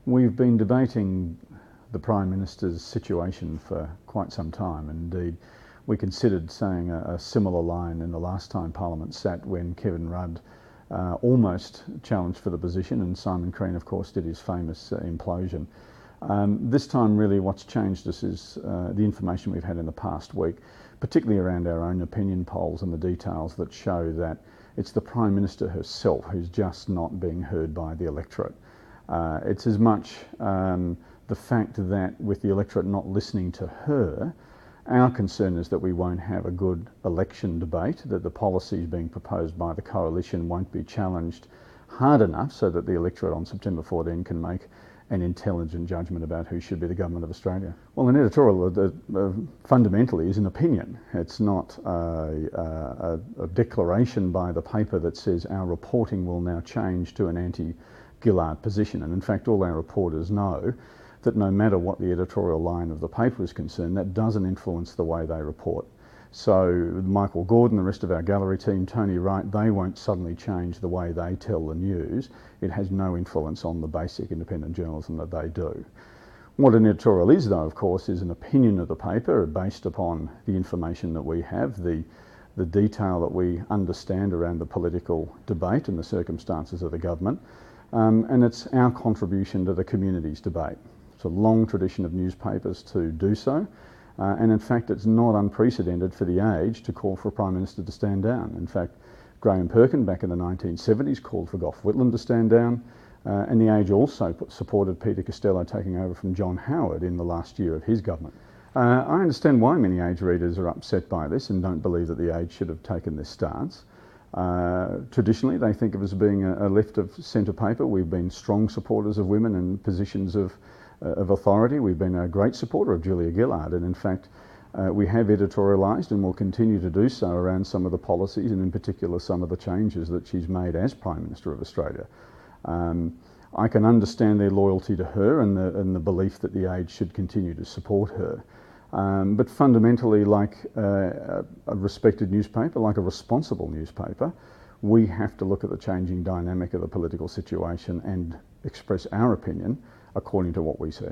We've been debating the Prime Minister's situation for quite some time. Indeed, we considered saying a similar line in the last time Parliament sat when Kevin Rudd almost challenged for the position, and Simon Crean, of course, did his famous implosion. This time, really, what's changed us is the information we've had in the past week, particularly around our own opinion polls and the details that show that it's the Prime Minister herself who's just not being heard by the electorate. It's as much the fact that with the electorate not listening to her, our concern is that we won't have a good election debate, that the policies being proposed by the coalition won't be challenged hard enough so that the electorate on September 14 can make an intelligent judgment about who should be the Government of Australia. Well, an editorial fundamentally is an opinion. It's not a declaration by the paper that says our reporting will now change to an anti-Gillard position. And in fact, all our reporters know that no matter what the editorial line of the paper is concerned, that doesn't influence the way they report. So Michael Gordon, the rest of our gallery team, Tony Wright, they won't suddenly change the way they tell the news. It has no influence on the basic independent journalism that they do. What an editorial is, though, of course, is an opinion of the paper based upon the information that we have, the detail that we understand around the political debate and the circumstances of the government, and it's our contribution to the community's debate. It's a long tradition of newspapers to do so. And in fact, it's not unprecedented for the Age to call for a Prime Minister to stand down. In fact, Graham Perkin back in the 1970s called for Gough Whitlam to stand down, and the Age also supported Peter Costello taking over from John Howard in the last year of his government. I understand why many Age readers are upset by this and don't believe that the Age should have taken this stance. Traditionally, they think of us as being a left of centre paper. We've been strong supporters of women in positions of authority. We've been a great supporter of Julia Gillard, and in fact we have editorialised and will continue to do so around some of the policies and in particular some of the changes that she's made as Prime Minister of Australia. I can understand their loyalty to her and the belief that the Age should continue to support her. But fundamentally, like a respected newspaper, like a responsible newspaper, we have to look at the changing dynamic of the political situation and express our opinion according to what we see.